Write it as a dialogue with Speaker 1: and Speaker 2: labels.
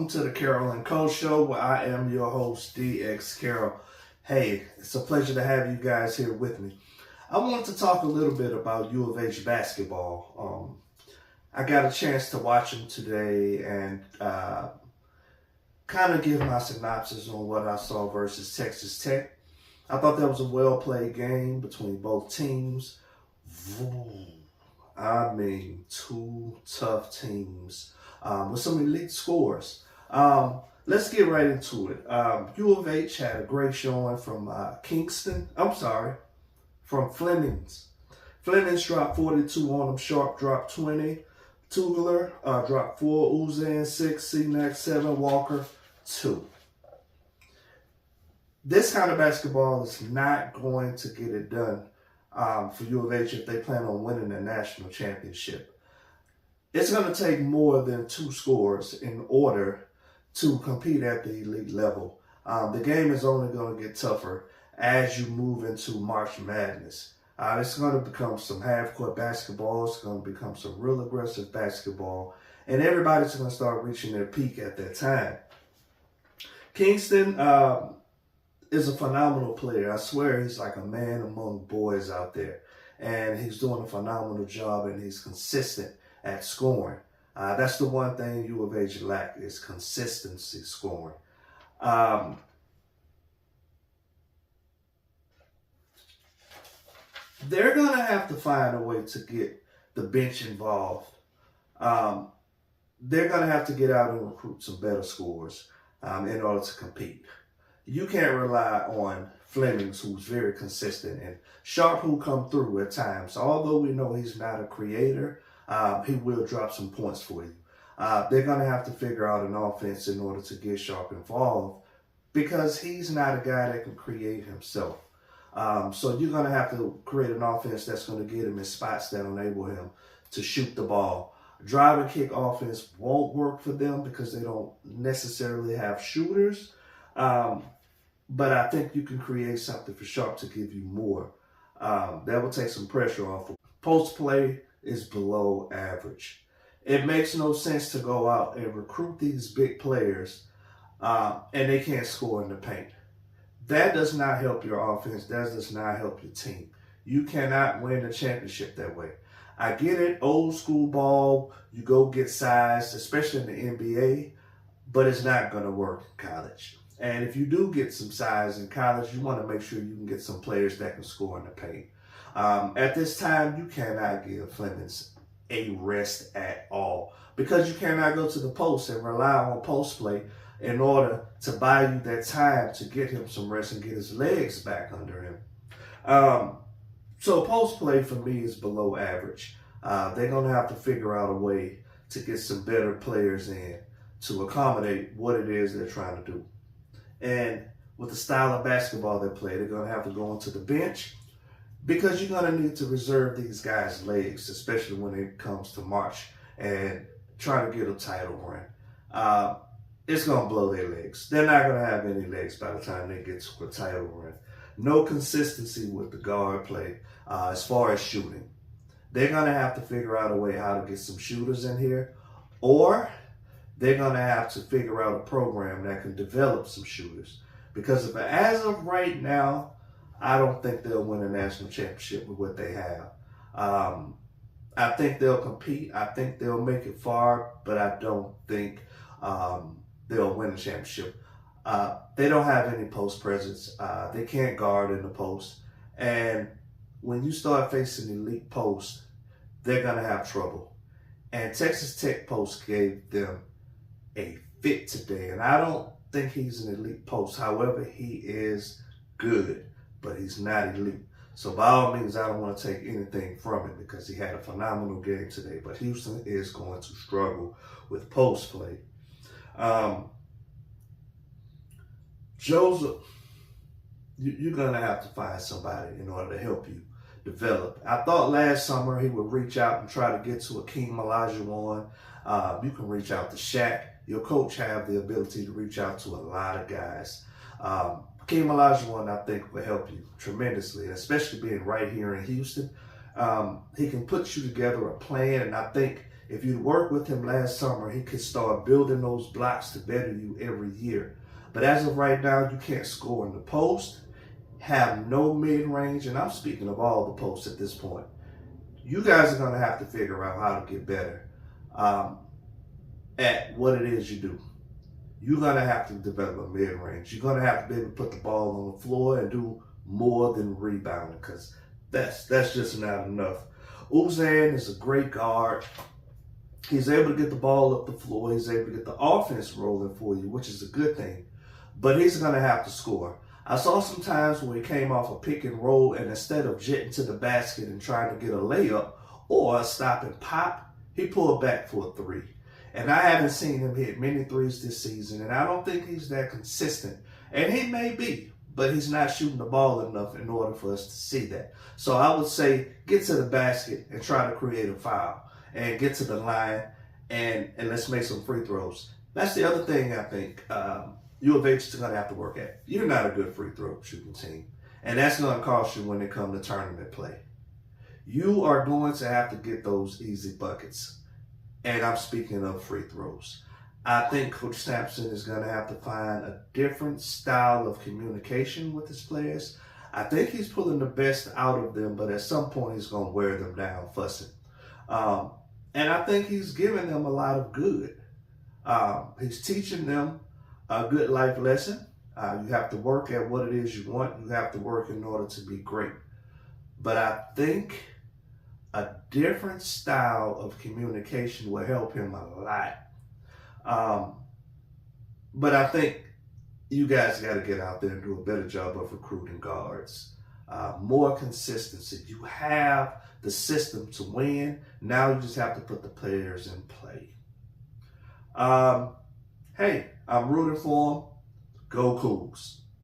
Speaker 1: to the Carol and Cole Show, where I am your host, DX Carol. Hey, it's a pleasure to have you guys here with me. I wanted to talk a little bit about U of H basketball. I got a chance to watch them today and kind of give my synopsis on what I saw versus Texas Tech. I thought that was a well-played game between both teams. I mean, two tough teams with some elite scores. Let's get right into it. U of H had a great showing from from Flemings. Flemings dropped 42 on them, Sharp dropped 20. Tugler dropped 4, Uzan 6, Cenac 7, Walker 2. This kind of basketball is not going to get it done for U of H if they plan on winning the national championship. It's going to take more than 2 scores in order to compete at the elite level. The game is only going to get tougher as you move into March Madness. It's going to become some half-court basketball. It's going to become some real aggressive basketball. And everybody's going to start reaching their peak at that time. Kingston is a phenomenal player. I swear he's like a man among boys out there. And he's doing a phenomenal job, and he's consistent at scoring. That's the one thing U of H lack is consistency scoring. They're going to have to find a way to get the bench involved. They're going to have to get out and recruit some better scorers in order to compete. You can't rely on Flemings, who's very consistent, and Sharp, who come through at times. Although we know he's not a creator, he will drop some points for you. They're going to have to figure out an offense in order to get Sharp involved because he's not a guy that can create himself. So you're going to have to create an offense that's going to get him in spots that enable him to shoot the ball. Drive and kick offense won't work for them because they don't necessarily have shooters. But I think you can create something for Sharp to give you more. That will take some pressure off. Post play is below average. It makes no sense to go out and recruit these big players and they can't score in the paint. That does not help your offense. That does not help your team. You cannot win a championship that way. I get it, old school ball, you go get size, especially in the NBA, but it's not going to work in college. And if you do get some size in college, you want to make sure you can get some players that can score in the paint. At this time, you cannot give Flemings a rest at all because you cannot go to the post and rely on post play in order to buy you that time to get him some rest and get his legs back under him. So post play for me is below average. They're going to have to figure out a way to get some better players in to accommodate what it is they're trying to do. And with the style of basketball they play, they're going to have to go into the bench because you're going to need to reserve these guys' legs, especially when it comes to March and trying to get a title run. It's going to blow their legs. They're not going to have any legs by the time they get to a title run. No consistency with the guard play as far as shooting. They're going to have to figure out a way how to get some shooters in here, or they're going to have to figure out a program that can develop some shooters. Because as of right now, I don't think they'll win a national championship with what they have. I think they'll compete. I think they'll make it far, but I don't think they'll win a championship. They don't have any post presence. They can't guard in the post. And when you start facing elite post, they're going to have trouble. And Texas Tech post gave them a fit today. And I don't think he's an elite post. However, he is good, but he's not elite. So by all means, I don't want to take anything from him because he had a phenomenal game today. But Houston is going to struggle with post play. Joseph, you're going to have to find somebody in order to help you develop. I thought last summer he would reach out and try to get to Akeem Olajuwon. You can reach out to Shaq. Your coach have the ability to reach out to a lot of guys. Akeem Olajuwon, I think, will help you tremendously, especially being right here in Houston. He can put you together a plan, and I think If you worked with him last summer, he could start building those blocks to better you every year. But as of right now, you can't score in the post, have no mid-range, and I'm speaking of all the posts at this point. You guys are going to have to figure out how to get better at what it is you do. You're going to have to develop a mid-range. You're going to have to be able to put the ball on the floor and do more than rebounding, because that's just not enough. Ouzan is a great guard. He's able to get the ball up the floor. He's able to get the offense rolling for you, which is a good thing. But he's going to have to score. I saw some times where he came off a pick and roll, and instead of jetting to the basket and trying to get a layup or a stop and pop, he pulled back for a three. And I haven't seen him hit many threes this season, and I don't think he's that consistent. And he may be, but he's not shooting the ball enough in order for us to see that. So I would say get to the basket and try to create a foul, and get to the line, and let's make some free throws. That's the other thing I think U of H is going to have to work at. You're not a good free throw shooting team, and that's going to cost you when it comes to tournament play. You are going to have to get those easy buckets, and I'm speaking of free throws. I think Coach Sampson is going to have to find a different style of communication with his players. I think he's pulling the best out of them, but at some point he's going to wear them down, fussing. And I think he's giving them a lot of good. He's teaching them a good life lesson. You have to work at what it is you want. You have to work in order to be great. But I think a different style of communication will help him a lot. But I think you guys got to get out there and do a better job of recruiting guards. More consistency. You have the system to win. Now you just have to put the players in play. Hey, I'm rooting for them. Go Cougs.